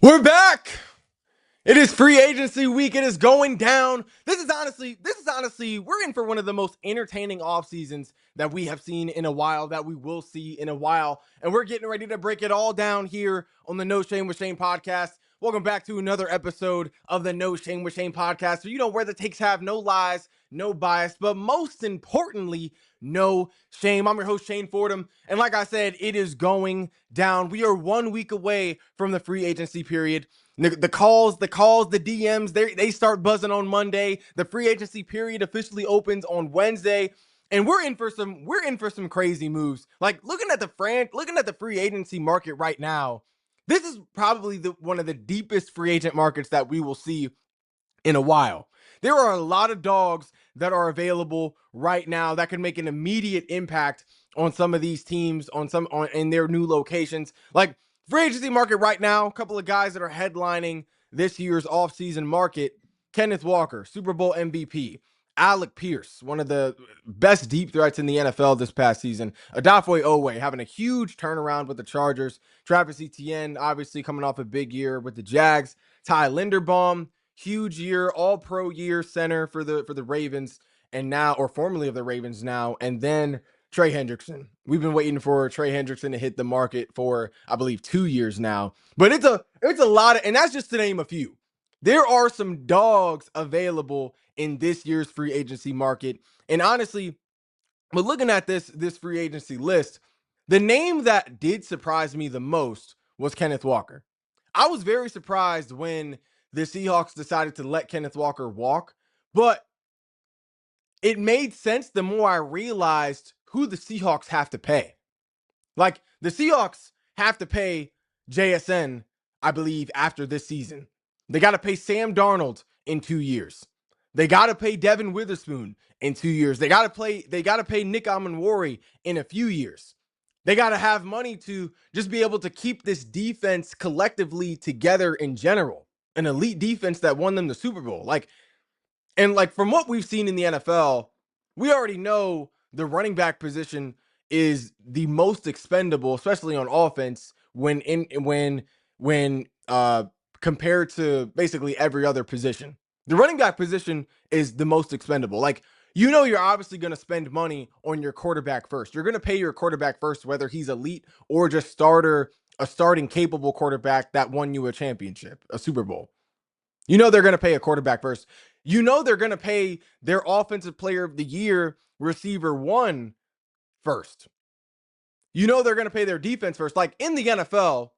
We're back. It is free agency week. It is going down. This is honestly, we're in for one of the most entertaining off seasons that we have seen in a while, that we will see in a while. And we're getting ready to break it all down here on the No Shame with Shane podcast. Welcome back to another episode of the No Shame with Shane podcast. So you know where the takes have no lies, no bias, but most importantly, no shame. I'm your host, Shane Fordham. And like I said, it is going down. We are 1 week away from the free agency period. The calls, the DMs, they start buzzing on Monday. The free agency period officially opens on Wednesday, and we're in for some crazy moves. Like looking at the free agency market right now. This is probably one of the deepest free agent markets that we will see in a while. There are a lot of dogs that are available right now that can make an immediate impact on some of these teams in their new locations. Like free agency market right now, a couple of guys that are headlining this year's offseason market. Kenneth Walker, Super Bowl MVP. Alec Pierce, one of the best deep threats in the NFL this past season. Odafe Oweh having a huge turnaround with the Chargers. Travis Etienne, obviously coming off a big year with the Jags. Ty Linderbaum, huge year, all pro year center for the Ravens, and now, or formerly of the Ravens now. And then Trey Hendrickson. We've been waiting for Trey Hendrickson to hit the market for, I believe, 2 years now. But it's a lot of, and that's just to name a few. There are some dogs available in this year's free agency market. And honestly, but looking at this free agency list, the name that did surprise me the most was Kenneth Walker. I was very surprised when the Seahawks decided to let Kenneth Walker walk, but it made sense the more I realized who the Seahawks have to pay. Like the Seahawks have to pay JSN, I believe, after this season. They got to pay Sam Darnold in 2 years. They got to pay Devin Witherspoon in 2 years. They got to pay Nick Amanwari in a few years. They got to have money to just be able to keep this defense collectively together in general. An elite defense that won them the Super Bowl. And from what we've seen in the NFL, we already know the running back position is the most expendable, especially on offense, when compared to basically every other position. The running back position is the most expendable. You're obviously going to spend money on your quarterback first. You're going to pay your quarterback first, whether he's elite or just a starting capable quarterback that won you a championship, a Super Bowl. They're going to pay a quarterback first. They're going to pay their offensive player of the year receiver one first. They're going to pay their defense first. Like in the NFL,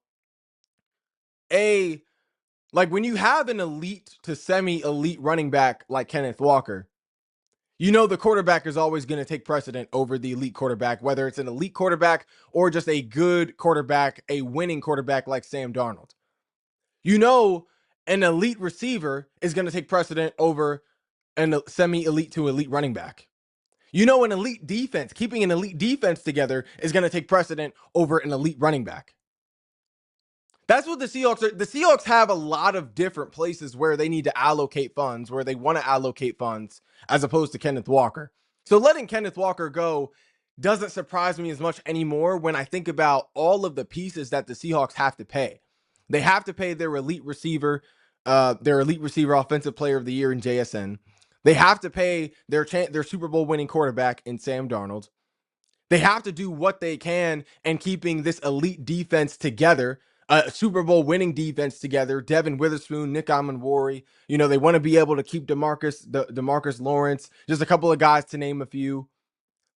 when you have an elite to semi-elite running back like Kenneth Walker, the quarterback is always going to take precedent over the elite quarterback, whether it's an elite quarterback or just a good quarterback, a winning quarterback like Sam Darnold. An elite receiver is going to take precedent over a semi-elite to elite running back. An elite defense, keeping an elite defense together is going to take precedent over an elite running back. That's what the Seahawks are. The Seahawks have a lot of different places where they need to allocate funds, where they want to allocate funds, as opposed to Kenneth Walker. So letting Kenneth Walker go doesn't surprise me as much anymore when I think about all of the pieces that the Seahawks have to pay. They have to pay their elite receiver offensive player of the year in JSN. They have to pay their Super Bowl winning quarterback in Sam Darnold. They have to do what they can in keeping this elite defense together, a Super Bowl winning defense together. Devin Witherspoon, Nick Amanwari. They want to be able to keep DeMarcus Lawrence, just a couple of guys to name a few.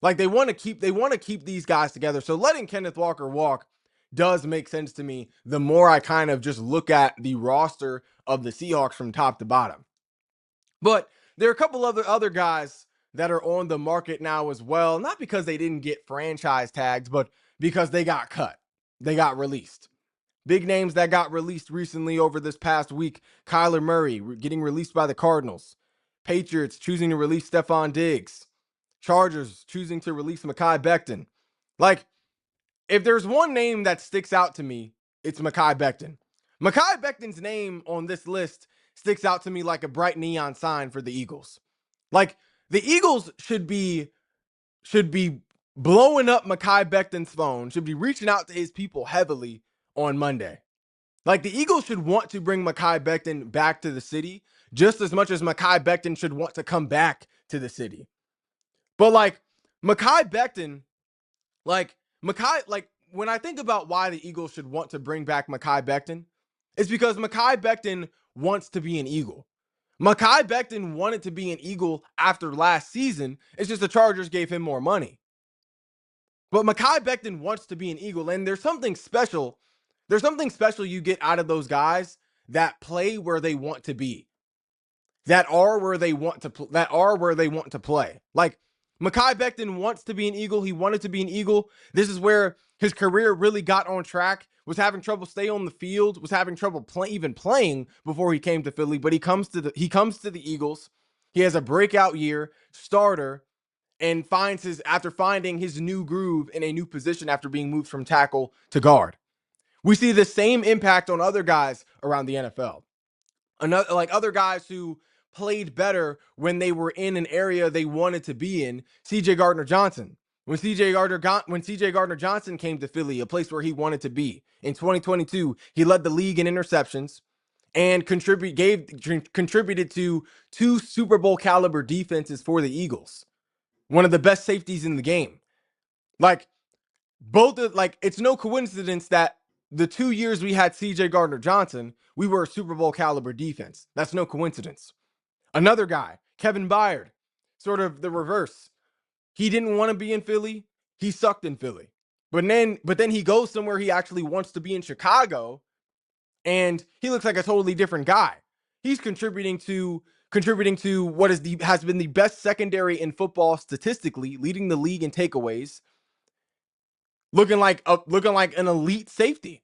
They want to keep these guys together. So letting Kenneth Walker walk does make sense to me the more I kind of just look at the roster of the Seahawks from top to bottom. But there are a couple other guys that are on the market now as well, not because they didn't get franchise tags, but because they got cut. They got released. Big names that got released recently over this past week. Kyler Murray getting released by the Cardinals. Patriots choosing to release Stephon Diggs. Chargers choosing to release Mekhi Becton. If there's one name that sticks out to me, it's Mekhi Becton. Mekhi Becton's name on this list sticks out to me like a bright neon sign for the Eagles. The Eagles should be blowing up Mekhi Becton's phone, should be reaching out to his people heavily on Monday. Like, the Eagles should want to bring Mekhi Becton back to the city just as much as Mekhi Becton should want to come back to the city. But like Mekhi Becton, when I think about why the Eagles should want to bring back Mekhi Becton, it's because Mekhi Becton wants to be an Eagle. Mekhi Becton wanted to be an Eagle after last season. It's just the Chargers gave him more money. But Mekhi Becton wants to be an Eagle, and there's something special. There's something special you get out of those guys that play where they want to be, that are where they want to play. Like Mekhi Becton wants to be an Eagle. He wanted to be an Eagle. This is where his career really got on track. Was having trouble stay on the field. Was having trouble even playing before he came to Philly. But he comes to the Eagles. He has a breakout year, starter, and after finding his new groove in a new position after being moved from tackle to guard. We see the same impact on other guys around the NFL. Other guys who played better when they were in an area they wanted to be in. CJ Gardner-Johnson. When CJ Gardner-Johnson came to Philly, a place where he wanted to be in 2022, he led the league in interceptions and contributed to 2 Super Bowl caliber defenses for the Eagles. One of the best safeties in the game. It's no coincidence that the 2 years we had CJ Gardner-Johnson, we were a Super Bowl caliber defense. That's no coincidence. Another guy, Kevin Byard, sort of the reverse. He didn't want to be in Philly. He sucked in Philly. But then he goes somewhere he actually wants to be, in Chicago, and he looks like a totally different guy. He's contributing to what has been the best secondary in football statistically, leading the league in takeaways. Looking like an elite safety.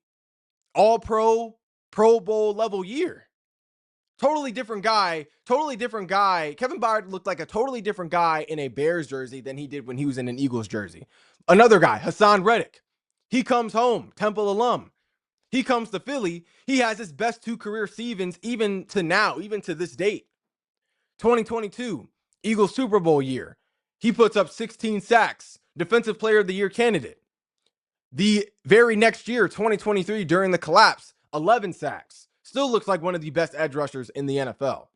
All Pro Bowl level year. Totally different guy. Kevin Byard looked like a totally different guy in a Bears jersey than he did when he was in an Eagles jersey. Another guy, Haason Reddick. He comes home, Temple alum. He comes to Philly. He has his best 2 career seasons even to this date. 2022, Eagles Super Bowl year. He puts up 16 sacks, Defensive Player of the Year candidate. The very next year, 2023, during the collapse, 11 sacks. Still looks like one of the best edge rushers in the NFL.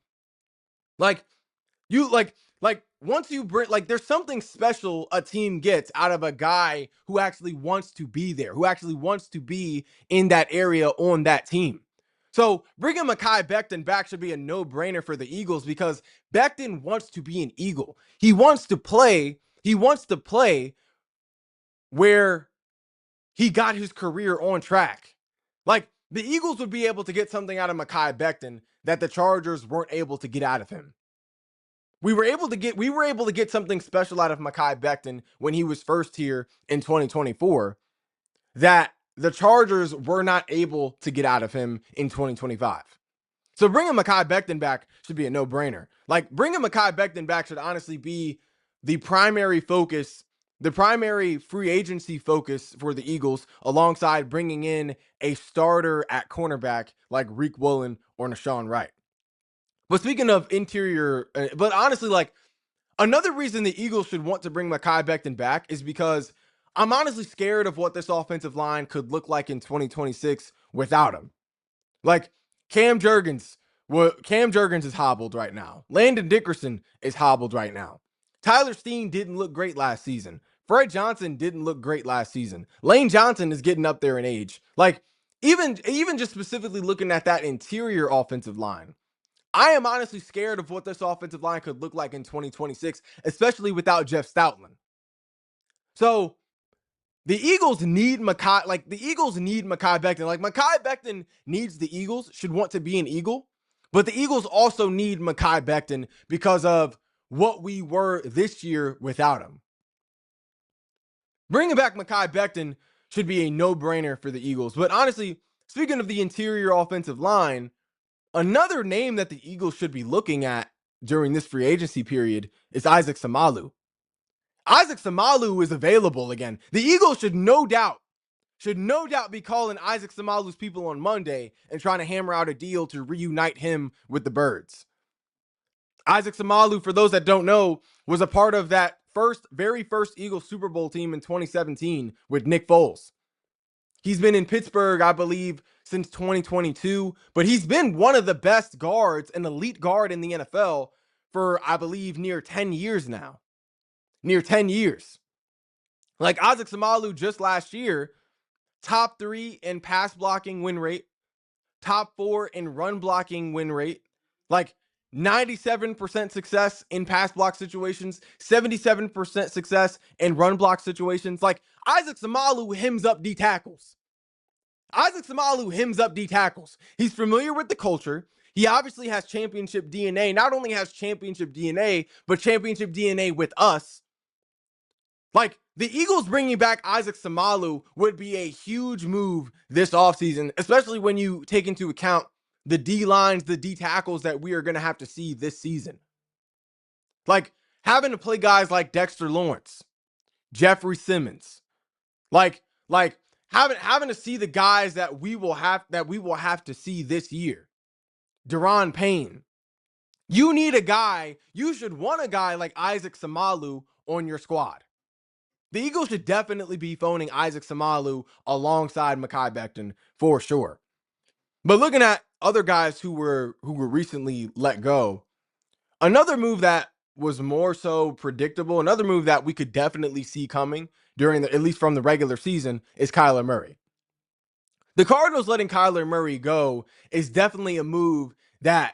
There's something special a team gets out of a guy who actually wants to be there, who actually wants to be in that area on that team. So bringing Mekhi Becton back should be a no-brainer for the Eagles because Becton wants to be an Eagle. He wants to play where he got his career on track. Like, the Eagles would be able to get something out of Mekhi Becton that the Chargers weren't able to get out of him. We were able to get something special out of Mekhi Becton when he was first here in 2024 that the Chargers were not able to get out of him in 2025. So bringing Mekhi Becton back should be a no-brainer. Like, bringing Mekhi Becton back should honestly be the primary focus, the primary free agency focus for the Eagles, alongside bringing in a starter at cornerback like Riq Woolen or Nahshon Wright. But speaking of interior, but honestly, like, another reason the Eagles should want to bring Mekhi Becton back is because I'm honestly scared of what this offensive line could look like in 2026 without him. Like, Cam Jurgens is hobbled right now. Landon Dickerson is hobbled right now. Tyler Steen didn't look great last season. Fred Johnson didn't look great last season. Lane Johnson is getting up there in age. Like, even just specifically looking at that interior offensive line, I am honestly scared of what this offensive line could look like in 2026, especially without Jeff Stoutland. So the Eagles need Mekhi Becton. Like, Mekhi Becton needs the Eagles, should want to be an Eagle, but the Eagles also need Mekhi Becton because of what we were this year without him. Bringing back Mekhi Becton should be a no-brainer for the Eagles. But honestly, speaking of the interior offensive line, another name that the Eagles should be looking at during this free agency period is Isaac Seumalo. Isaac Seumalo is available again. The Eagles should no doubt be calling Isaac Seumalo's people on Monday and trying to hammer out a deal to reunite him with the Birds. Isaac Seumalo, for those that don't know, was a part of that very first Eagles Super Bowl team in 2017 with Nick Foles. He's been in Pittsburgh, I believe, since 2022, but he's been one of the best guards, an elite guard in the NFL for, I believe, near 10 years now. Near 10 years. Like Isaac Samalu just last year, top 3 in pass blocking win rate, top 4 in run blocking win rate, like 97% success in pass block situations, 77% success in run block situations. Like Isaac Samalu hems up D tackles. Isaac Samalu hems up D tackles. He's familiar with the culture. He obviously has championship DNA. Not only has championship DNA, but championship DNA with us. Like, the Eagles bringing back Isaac Samalu would be a huge move this offseason, especially when you take into account the D lines, the D tackles that we are going to have to see this season. Like, having to play guys like Dexter Lawrence, Jeffrey Simmons, like having to see the guys that we will have to see this year. Deron Payne. You need a guy, you should want a guy like Isaac Samalu on your squad. The Eagles should definitely be phoning Isaac Samalu alongside Mekhi Becton for sure. But looking at other guys who were recently let go, another move that was more so predictable, another move that we could definitely see coming during at least from the regular season, is Kyler Murray. The Cardinals letting Kyler Murray go is definitely a move that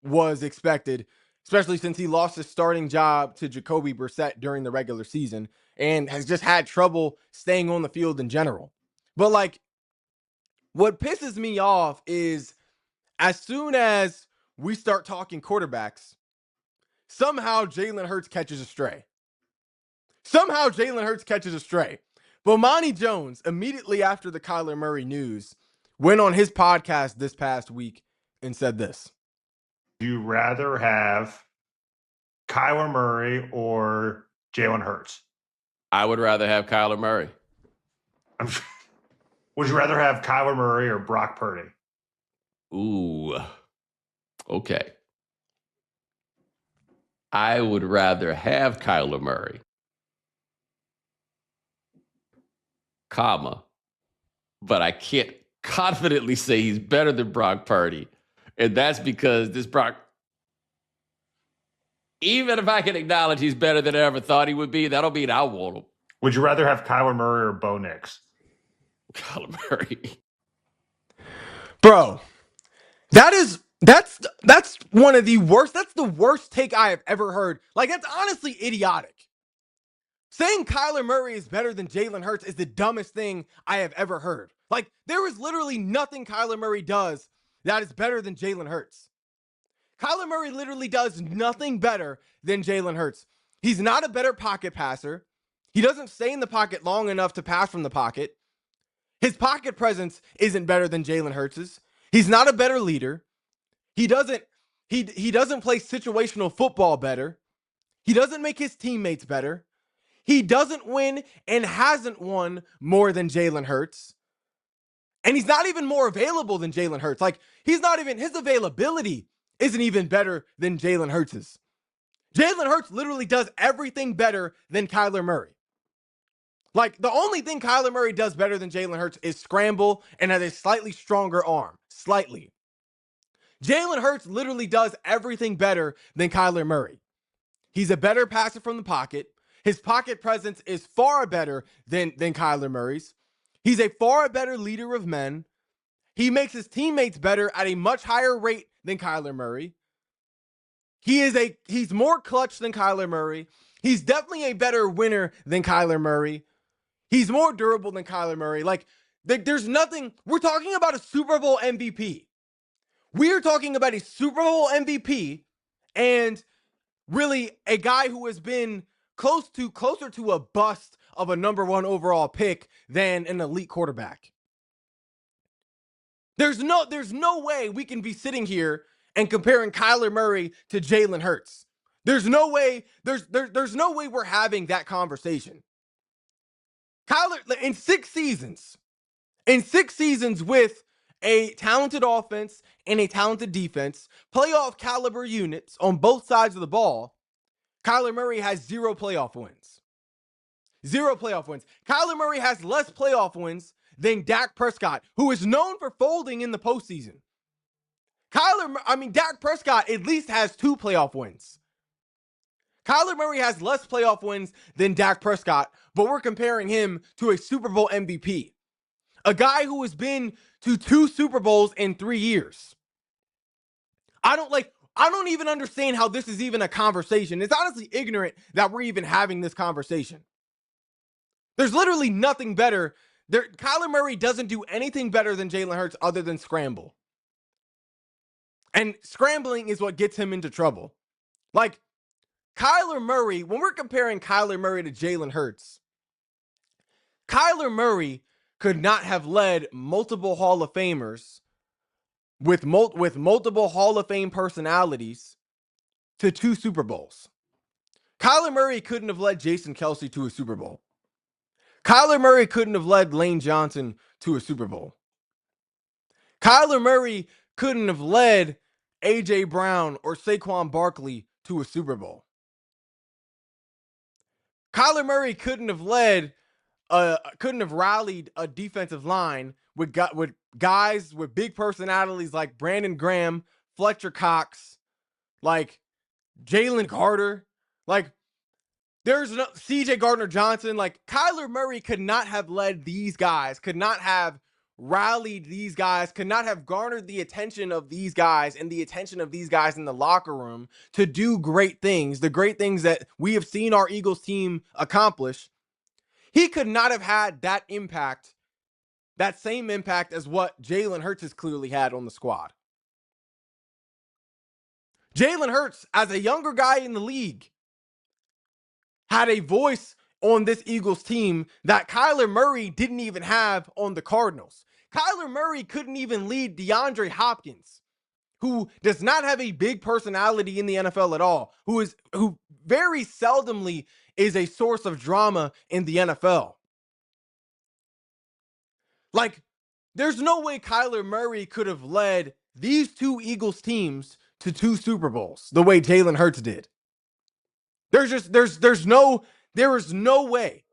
was expected, especially since he lost his starting job to Jacoby Brissett during the regular season and has just had trouble staying on the field in general. But like, what pisses me off is as soon as we start talking quarterbacks, somehow Jalen Hurts catches a stray. Bomani Jones, immediately after the Kyler Murray news, went on his podcast this past week and said this. Do you rather have Kyler Murray or Jalen Hurts? I would rather have Kyler Murray. Would you rather have Kyler Murray or Brock Purdy? Ooh, okay. I would rather have Kyler Murray, but I can't confidently say he's better than Brock Purdy. And that's because this Brock, even if I can acknowledge he's better than I ever thought he would be, that'll mean I want him. Would you rather have Kyler Murray or Bo Nix? Kyler Murray. Bro, that's one of the worst. That's the worst take I have ever heard. Like, that's honestly idiotic. Saying Kyler Murray is better than Jalen Hurts is the dumbest thing I have ever heard. Like, there is literally nothing Kyler Murray does that is better than Jalen Hurts. Kyler Murray literally does nothing better than Jalen Hurts. He's not a better pocket passer. He doesn't stay in the pocket long enough to pass from the pocket. His pocket presence isn't better than Jalen Hurts's. He's not a better leader. He doesn't play situational football better. He doesn't make his teammates better. He doesn't win and hasn't won more than Jalen Hurts. And he's not even more available than Jalen Hurts. Like, his availability isn't even better than Jalen Hurts's. Jalen Hurts literally does everything better than Kyler Murray. Like, the only thing Kyler Murray does better than Jalen Hurts is scramble and has a slightly stronger arm. Slightly. Jalen Hurts literally does everything better than Kyler Murray. He's a better passer from the pocket. His pocket presence is far better than Kyler Murray's. He's a far better leader of men. He makes his teammates better at a much higher rate than Kyler Murray. He's more clutch than Kyler Murray. He's definitely a better winner than Kyler Murray. He's more durable than Kyler Murray. Like, there's nothing. We're talking about a Super Bowl MVP. We're talking about a Super Bowl MVP and really a guy who has been closer to a bust of a number 1 overall pick than an elite quarterback. There's no way we can be sitting here and comparing Kyler Murray to Jalen Hurts. There's no way we're having that conversation. Kyler, in 6 seasons with a talented offense and a talented defense, playoff caliber units on both sides of the ball, Kyler Murray has 0 playoff wins. 0 playoff wins. Kyler Murray has less playoff wins than Dak Prescott, who is known for folding in the postseason. Dak Prescott at least has 2 playoff wins. Kyler Murray has less playoff wins than Dak Prescott, but we're comparing him to a Super Bowl MVP. A guy who has been to 2 Super Bowls in 3 years. I don't even understand how this is even a conversation. It's honestly ignorant that we're even having this conversation. There's literally nothing better. Kyler Murray doesn't do anything better than Jalen Hurts other than scramble. And scrambling is what gets him into trouble. Like, Kyler Murray, when we're comparing Kyler Murray to Jalen Hurts, Kyler Murray could not have led multiple Hall of Famers with multiple Hall of Fame personalities to 2 Super Bowls. Kyler Murray couldn't have led Jason Kelce to a Super Bowl. Kyler Murray couldn't have led Lane Johnson to a Super Bowl. Kyler Murray couldn't have led A.J. Brown or Saquon Barkley to a Super Bowl. Kyler Murray couldn't have rallied a defensive line with guys with big personalities like Brandon Graham, Fletcher Cox, like Jalen Carter, like there's no CJ Gardner-Johnson. Like, Kyler Murray could not have led these guys, could not have rallied these guys, could not have garnered the attention of these guys and the attention of these guys in the locker room to do great things, the great things that we have seen our Eagles team accomplish. He could not have had that impact, that same impact as what Jalen Hurts has clearly had on the squad. Jalen Hurts, as a younger guy in the league, had a voice on this Eagles team that Kyler Murray didn't even have on the Cardinals. Kyler Murray couldn't even lead DeAndre Hopkins, who does not have a big personality in the NFL at all, who very seldomly is a source of drama in the NFL. Like, there's no way Kyler Murray could have led these 2 Eagles teams to 2 Super Bowls the way Jalen Hurts did. There is no way.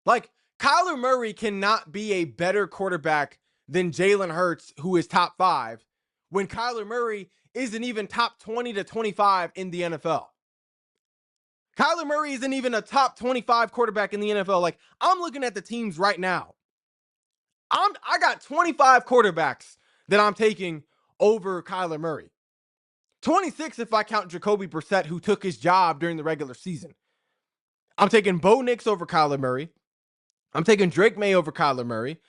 Like, Kyler Murray cannot be a better quarterback than Jalen Hurts, who is top 5, when Kyler Murray isn't even top 20 to 25 in the NFL. Kyler Murray isn't even a top 25 quarterback in the NFL. Like, I'm looking at the teams right now. I got 25 quarterbacks that I'm taking over Kyler Murray. 26 if I count Jacoby Brissett, who took his job during the regular season. I'm taking Bo Nix over Kyler Murray. I'm taking Drake May over Kyler Murray.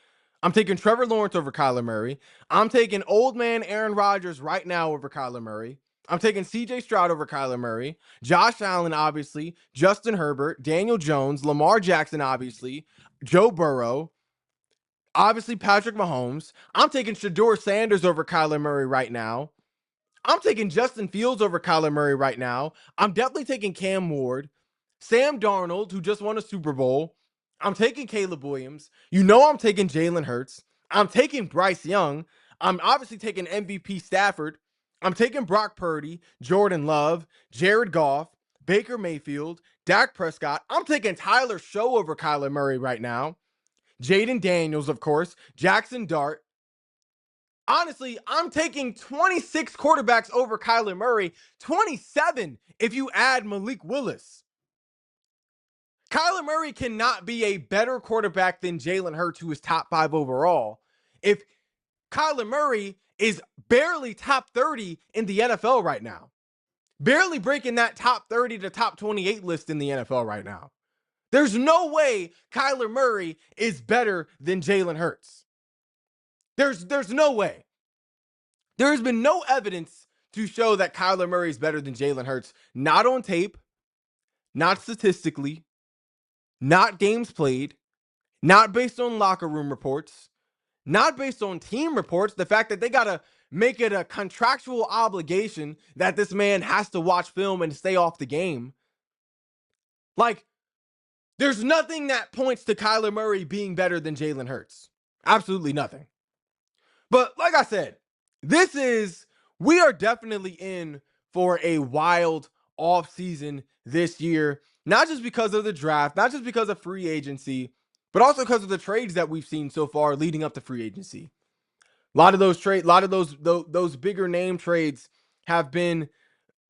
I'm taking Trevor Lawrence over Kyler Murray. I'm taking old man Aaron Rodgers right now over Kyler Murray. I'm taking CJ Stroud over Kyler Murray. Josh Allen, obviously. Justin Herbert. Daniel Jones. Lamar Jackson, obviously. Joe Burrow. Obviously, Patrick Mahomes. I'm taking Shedeur Sanders over Kyler Murray right now. I'm taking Justin Fields over Kyler Murray right now. I'm definitely taking Cam Ward. Sam Darnold, who just won a Super Bowl. I'm taking Caleb Williams. You know I'm taking Jalen Hurts. I'm taking Bryce Young. I'm obviously taking MVP Stafford. I'm taking Brock Purdy, Jordan Love, Jared Goff, Baker Mayfield, Dak Prescott. I'm taking Tyler Show over Kyler Murray right now. Jaden Daniels, of course. Jackson Dart. Honestly, I'm taking 26 quarterbacks over Kyler Murray. 27 if you add Malik Willis. Kyler Murray cannot be a better quarterback than Jalen Hurts, who is top 5 overall, if Kyler Murray is barely top 30 in the NFL right now. Barely breaking that top 30 to top 28 list in the NFL right now. There's no way Kyler Murray is better than Jalen Hurts. There's no way. There has been no evidence to show that Kyler Murray is better than Jalen Hurts. Not on tape, not statistically, not games played, not based on locker room reports, not based on team reports. The fact that they got to make it a contractual obligation that this man has to watch film and stay off the game. Like, there's nothing that points to Kyler Murray being better than Jalen Hurts. Absolutely nothing. But like I said, we are definitely in for a wild offseason this year. not just because of the draft, not just because of free agency, but also because of the trades that we've seen so far leading up to free agency. A lot of those bigger name trades have been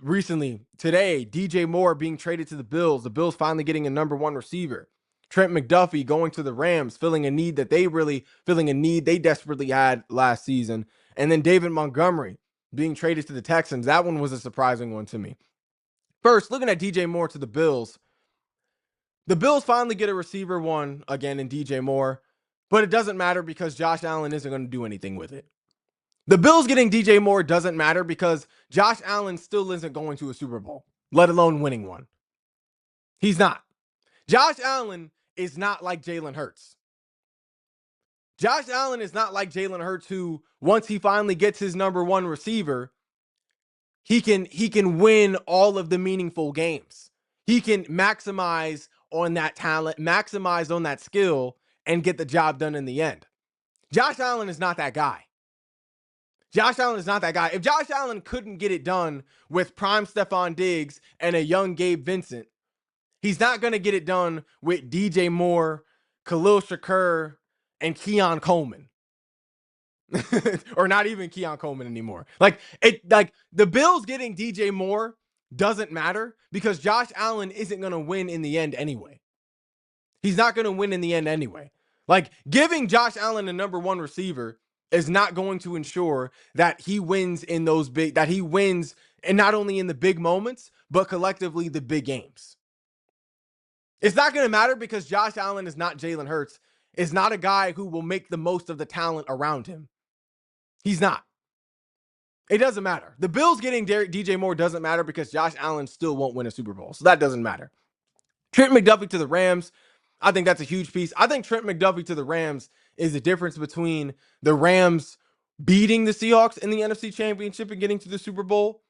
recently. Today, DJ Moore being traded to the Bills. The Bills finally getting a number one receiver. Trent McDuffie going to the Rams, filling a need they desperately had last season. And then David Montgomery being traded to the Texans. That one was a surprising one to me. First, looking at DJ Moore to the Bills. The Bills finally get a receiver one again in DJ Moore, but it doesn't matter because Josh Allen isn't going to do anything with it. The Bills getting DJ Moore doesn't matter because Josh Allen still isn't going to a Super Bowl, let alone winning one. He's not. Josh Allen is not like Jalen Hurts. Josh Allen is not like Jalen Hurts, who once he finally gets his number one receiver, he can win all of the meaningful games. He can maximize on that talent, maximize on that skill, and get the job done in the end. Josh Allen is not that guy. Josh Allen is not that guy. If Josh Allen couldn't get it done with prime Stephon Diggs and a young Gabe Vincent, he's not going to get it done with DJ Moore, Khalil Shakur, and Keon Coleman. Or not even Keon Coleman anymore. Like the Bills getting DJ Moore doesn't matter because Josh Allen isn't going to win in the end anyway. He's not going to win in the end anyway. Like, giving Josh Allen a number one receiver is not going to ensure that he wins in those and not only in the big moments, but collectively the big games. It's not going to matter because Josh Allen is not Jalen Hurts, is not a guy who will make the most of the talent around him. He's not. It doesn't matter. The Bills getting DJ Moore doesn't matter because Josh Allen still won't win a Super Bowl. So that doesn't matter. Trent McDuffie to the Rams. I think that's a huge piece. I think Trent McDuffie to the Rams is the difference between the Rams beating the Seahawks in the NFC Championship and getting to the Super Bowl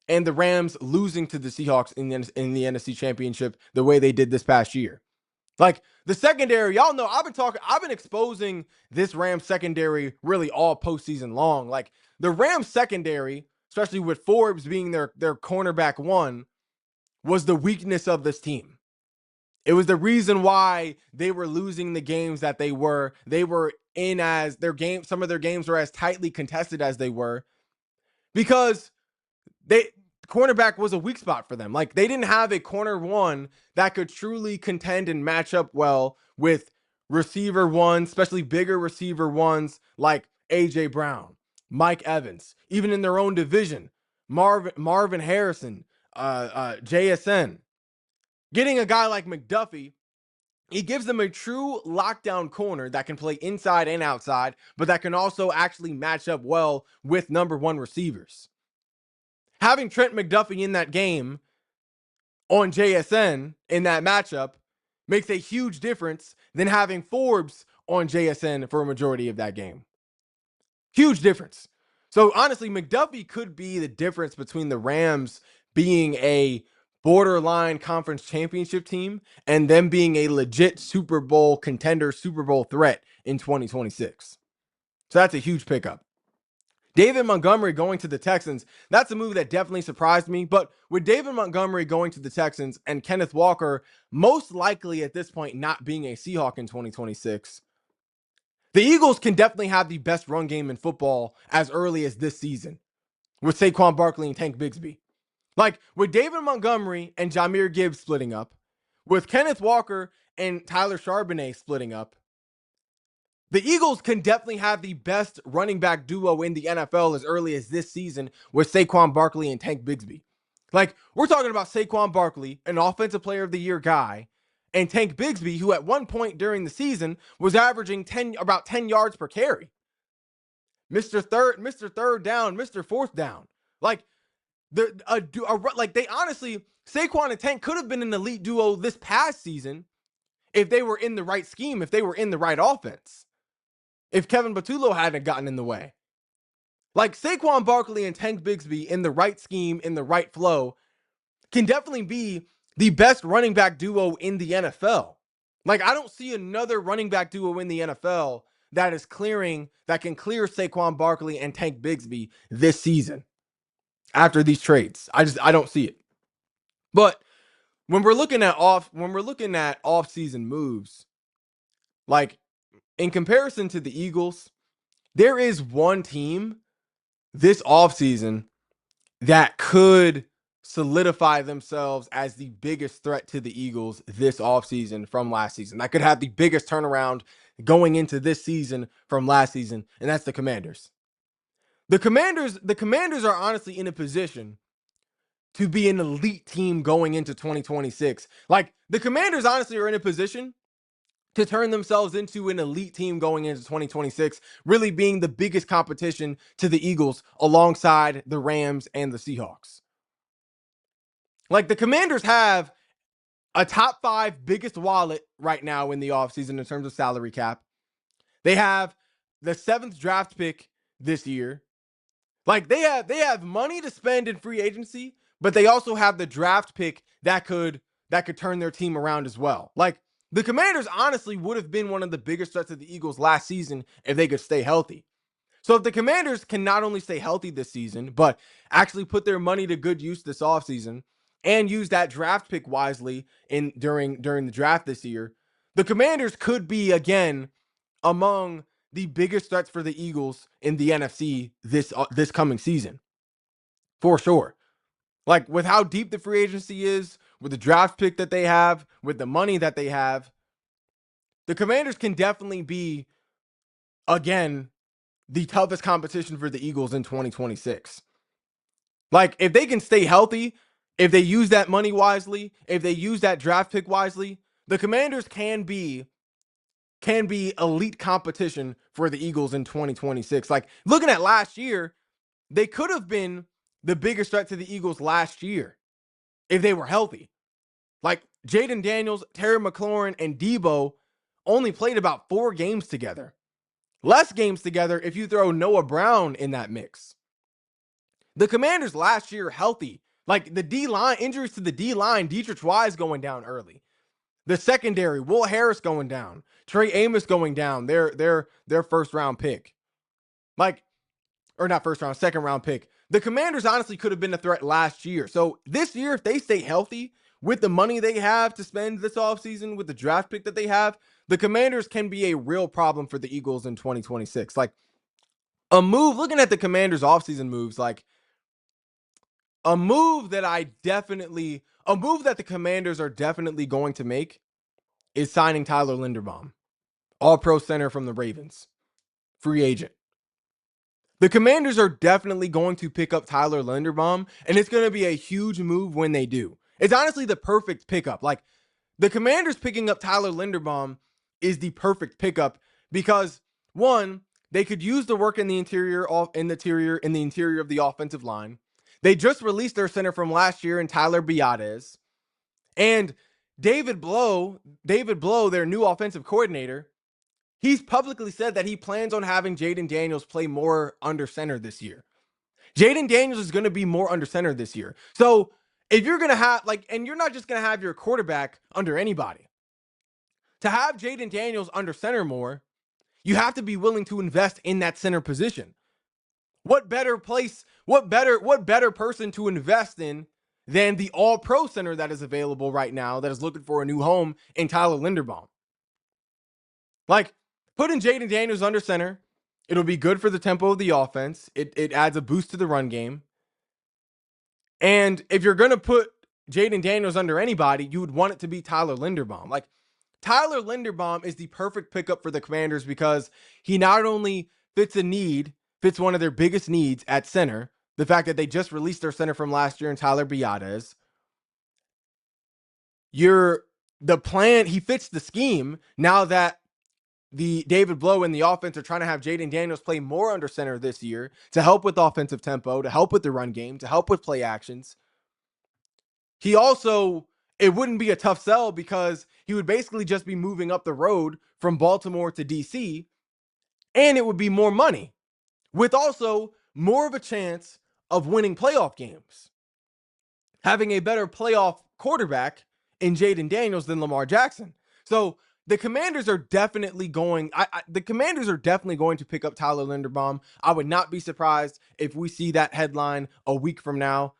and the Rams losing to the Seahawks in the NFC Championship the way they did this past year. Like, the secondary, y'all know, I've been exposing this Rams secondary really all postseason long. Like, the Rams secondary, especially with Forbes being their cornerback one, was the weakness of this team. It was the reason why they were losing the games that they were. They were in as their game. Some of their games were as tightly contested as they were because cornerback was a weak spot for them. Like, they didn't have a corner one that could truly contend and match up well with receiver ones, especially bigger receiver ones like AJ Brown, Mike Evans, even in their own division, Marvin Harrison, JSN. Getting a guy like McDuffie, he gives them a true lockdown corner that can play inside and outside, but that can also actually match up well with number one receivers. Having Trent McDuffie in that game on JSN in that matchup makes a huge difference than having Forbes on JSN for a majority of that game. Huge difference. So honestly, McDuffie could be the difference between the Rams being a borderline conference championship team and them being a legit Super Bowl contender, Super Bowl threat in 2026. So that's a huge pickup. David Montgomery going to the Texans, that's a move that definitely surprised me. But with David Montgomery going to the Texans and Kenneth Walker most likely at this point not being a Seahawk in 2026, the Eagles can definitely have the best run game in football as early as this season with Saquon Barkley and Tank Bigsby. Like, with David Montgomery and Jahmyr Gibbs splitting up, with Kenneth Walker and Tyler Charbonnet splitting up, the Eagles can definitely have the best running back duo in the NFL as early as this season with Saquon Barkley and Tank Bigsby. Like, we're talking about Saquon Barkley, an offensive player of the year guy, and Tank Bigsby, who at one point during the season was averaging about 10 yards per carry. Mr. Third down, Mr. Fourth down. Like, they honestly, Saquon and Tank could have been an elite duo this past season if they were in the right scheme, if they were in the right offense, if Kevin Patullo hadn't gotten in the way. Like, Saquon Barkley and Tank Bigsby in the right scheme, in the right flow, can definitely be the best running back duo in the NFL. Like, I don't see another running back duo in the NFL that can clear Saquon Barkley and Tank Bigsby this season after these trades. I don't see it. But when we're looking at off-season moves, like in comparison to the Eagles, there is one team this offseason that could solidify themselves as the biggest threat to the Eagles this offseason from last season. That could have the biggest turnaround going into this season from last season, and that's the Commanders. The Commanders are honestly in a position to be an elite team going into 2026. Like, the Commanders honestly are in a position to turn themselves into an elite team going into 2026, really being the biggest competition to the Eagles alongside the Rams and the Seahawks. Like, the Commanders have a top 5 biggest wallet right now in the offseason in terms of salary cap. They have the 7th draft pick this year. Like, they have money to spend in free agency, but they also have the draft pick that could turn their team around as well. Like, the Commanders honestly would have been one of the biggest threats of the Eagles last season if they could stay healthy. So if the Commanders can not only stay healthy this season, but actually put their money to good use this offseason and use that draft pick wisely during the draft this year, the Commanders could be again among the biggest threats for the Eagles in the NFC this coming season. For sure. Like, with how deep the free agency is, with the draft pick that they have, with the money that they have, the Commanders can definitely be, again, the toughest competition for the Eagles in 2026. Like, if they can stay healthy, if they use that money wisely, if they use that draft pick wisely, the Commanders can be elite competition for the Eagles in 2026. Like, looking at last year, they could have been the biggest threat to the Eagles last year if they were healthy. Like, Jaden Daniels, Terry McLaurin, and Debo only played about 4 games together. Less games together if you throw Noah Brown in that mix. The Commanders last year healthy. Like, the D-line, injuries to the D-line, Dietrich Wise going down early. The secondary, Will Harris going down. Trey Amos going down, their first round pick. Like, or not first round, second round pick. The Commanders honestly could have been a threat last year. So this year, if they stay healthy with the money they have to spend this offseason, with the draft pick that they have, the Commanders can be a real problem for the Eagles in 2026. Like, looking at the Commanders offseason moves, like, a move that the Commanders are definitely going to make is signing Tyler Linderbaum, all-pro center from the Ravens, free agent. The Commanders are definitely going to pick up Tyler Linderbaum, and it's going to be a huge move when they do. It's honestly the perfect pickup. Like, the Commanders picking up Tyler Linderbaum is the perfect pickup because, one, they could use the work in the interior of the offensive line. They just released their center from last year in Tyler Biadasz. And David Blow, their new offensive coordinator, he's publicly said that he plans on having Jaden Daniels play more under center this year. Jaden Daniels is going to be more under center this year. So if you're going to have, like, and you're not just going to have your quarterback under anybody. To have Jaden Daniels under center more, you have to be willing to invest in that center position. What better person to invest in than the all-pro center that is available right now that is looking for a new home in Tyler Linderbaum? Like, putting Jaden Daniels under center, it'll be good for the tempo of the offense. It adds a boost to the run game. And if you're going to put Jaden Daniels under anybody, you would want it to be Tyler Linderbaum. Like, Tyler Linderbaum is the perfect pickup for the Commanders because he not only fits one of their biggest needs at center, the fact that they just released their center from last year in Tyler Biadasz. He fits the scheme now that the David Blow and the offense are trying to have Jaden Daniels play more under center this year to help with offensive tempo, to help with the run game, to help with play actions. It wouldn't be a tough sell because he would basically just be moving up the road from Baltimore to DC, and it would be more money with also more of a chance of winning playoff games. Having a better playoff quarterback in Jaden Daniels than Lamar Jackson. So the Commanders are definitely going to pick up Tyler Linderbaum. I would not be surprised if we see that headline a week from now.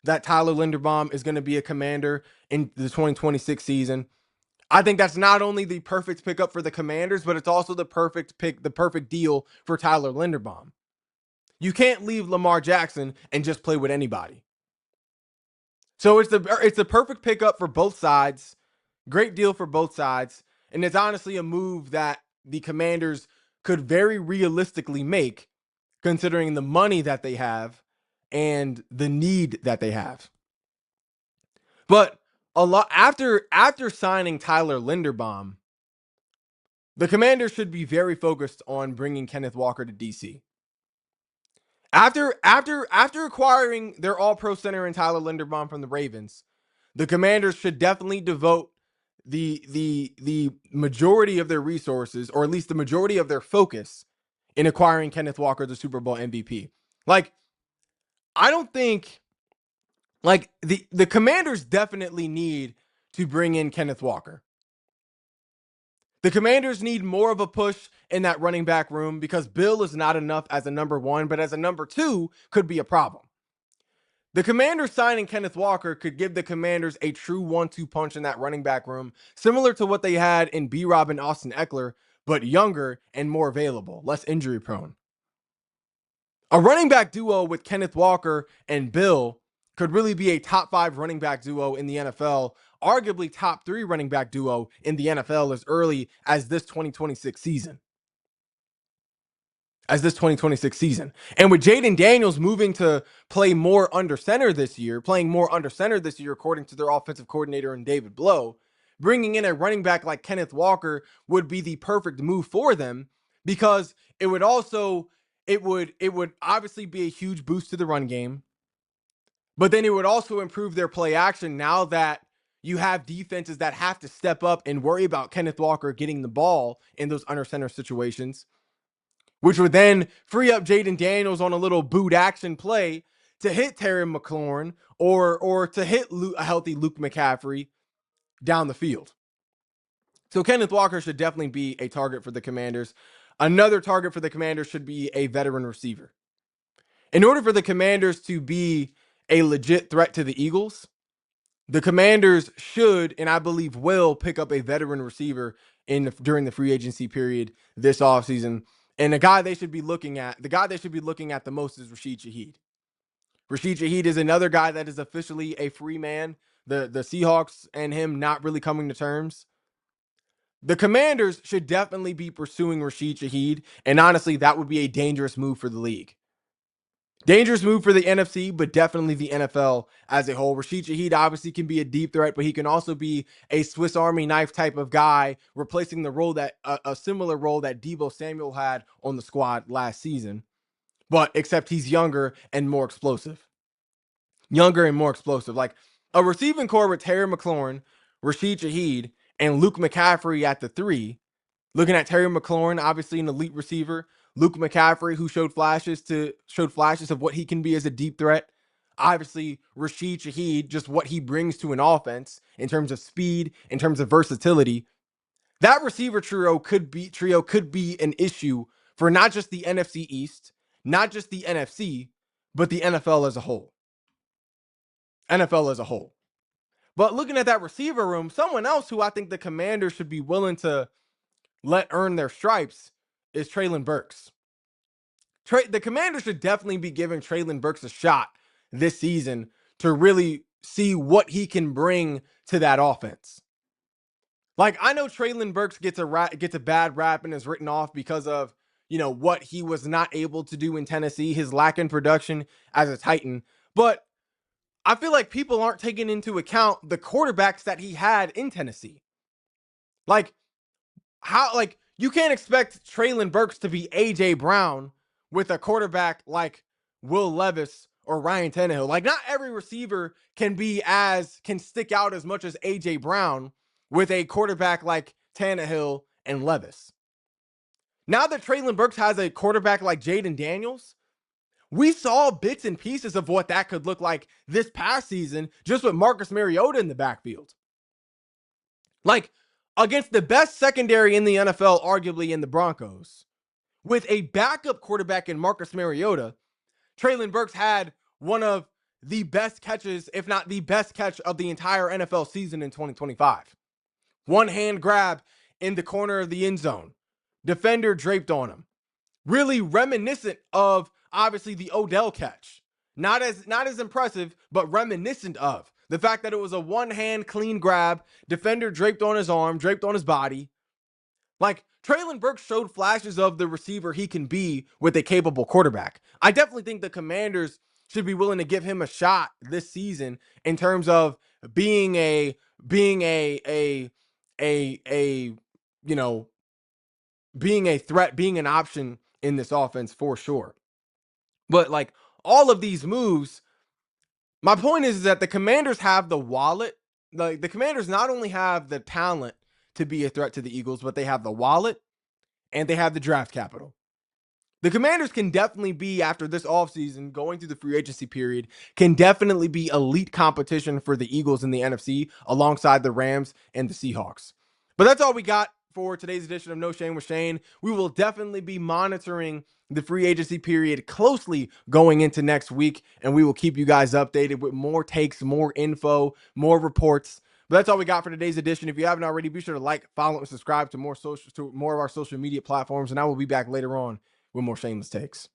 that Tyler Linderbaum is going to be a Commander in the 2026 season. I think that's not only the perfect pickup for the Commanders, but it's also the perfect deal for Tyler Linderbaum. You can't leave Lamar Jackson and just play with anybody. So it's the perfect pickup for both sides. Great deal for both sides. And it's honestly a move that the Commanders could very realistically make, considering the money that they have and the need that they have. But a lot after signing Tyler Linderbaum, the Commanders should be very focused on bringing Kenneth Walker to DC. After acquiring their All-Pro center in Tyler Linderbaum from the Ravens, the Commanders should definitely devote the majority of their resources, or at least the majority of their focus, in acquiring Kenneth Walker, the Super Bowl MVP. Like, I don't think, like, the Commanders definitely need to bring in Kenneth Walker. The Commanders need more of a push in that running back room because Bill is not enough as a number one, but as a number two could be a problem. The Commanders signing Kenneth Walker could give the Commanders a true 1-2 punch in that running back room, similar to what they had in B-Rob and Austin Eckler, but younger and more available, less injury prone. A running back duo with Kenneth Walker and Bill could really be a top 5 running back duo in the NFL, arguably top 3 running back duo in the NFL as early as this 2026 season. And with Jaden Daniels moving to play more under center this year, according to their offensive coordinator and David Blow, bringing in a running back like Kenneth Walker would be the perfect move for them, because it would obviously be a huge boost to the run game, but then it would also improve their play action now that you have defenses that have to step up and worry about Kenneth Walker getting the ball in those under center situations, which would then free up Jaden Daniels on a little boot action play to hit Terry McLaurin or to hit a healthy Luke McCaffrey down the field. So Kenneth Walker should definitely be a target for the Commanders. Another target for the Commanders should be a veteran receiver. In order for the Commanders to be a legit threat to the Eagles, the Commanders should, and I believe will, pick up a veteran receiver during the free agency period this offseason. And the guy they should be looking at the most is Rashid Shaheed. Rashid Shaheed is another guy that is officially a free man. The Seahawks and him not really coming to terms. The Commanders should definitely be pursuing Rashid Shaheed, and honestly, that would be a dangerous move for the league. Dangerous move for the NFC, but definitely the NFL as a whole. Rashid Shaheed obviously can be a deep threat, but he can also be a Swiss Army knife type of guy, replacing the role that a similar role that Deebo Samuel had on the squad last season, but except he's younger and more explosive. Like a receiving core with Terry McLaurin, Rashid Shaheed, and Luke McCaffrey at the 3. Looking at Terry McLaurin, obviously an elite receiver. Luke McCaffrey, who showed flashes of what he can be as a deep threat. Obviously, Rashid Shaheed, just what he brings to an offense in terms of speed, in terms of versatility. That receiver trio could be an issue for not just the NFC East, not just the NFC, but the NFL as a whole. But looking at that receiver room, someone else who I think the Commanders should be willing to let earn their stripes is Treylon Burks. The Commanders should definitely be giving Treylon Burks a shot this season to really see what he can bring to that offense. Like, I know Treylon Burks gets a bad rap and is written off because of, what he was not able to do in Tennessee, his lack in production as a Titan. But I feel like people aren't taking into account the quarterbacks that he had in Tennessee. You can't expect Treylon Burks to be A.J. Brown with a quarterback like Will Levis or Ryan Tannehill. Like, not every receiver can stick out as much as A.J. Brown with a quarterback like Tannehill and Levis. Now that Treylon Burks has a quarterback like Jaden Daniels, we saw bits and pieces of what that could look like this past season just with Marcus Mariota in the backfield. Like, against the best secondary in the NFL, arguably in the Broncos, with a backup quarterback in Marcus Mariota, Treylon Burks had one of the best catches, if not the best catch of the entire NFL season in 2025. One hand grab in the corner of the end zone. Defender draped on him. Really reminiscent of obviously the Odell catch. Not as impressive, but reminiscent of the fact that it was a one-hand clean grab, defender draped on his arm, draped on his body. Like, Treylon Burks showed flashes of the receiver he can be with a capable quarterback. I definitely think the Commanders should be willing to give him a shot this season in terms of being a you know, being a threat, being an option in this offense for sure. But like all of these moves, my point is that the Commanders have the wallet. Like, the Commanders not only have the talent to be a threat to the Eagles, but they have the wallet and they have the draft capital. The Commanders can definitely be, after this offseason, going through the free agency period, can definitely be elite competition for the Eagles in the NFC alongside the Rams and the Seahawks. But that's all we got for today's edition of No Shane with Shane. We will definitely be monitoring the free agency period closely going into next week, and we will keep you guys updated with more takes, more info, more reports. But that's all we got for today's edition. If you haven't already, be sure to like, follow, and subscribe to more of our social media platforms, and I will be back later on with more shameless takes.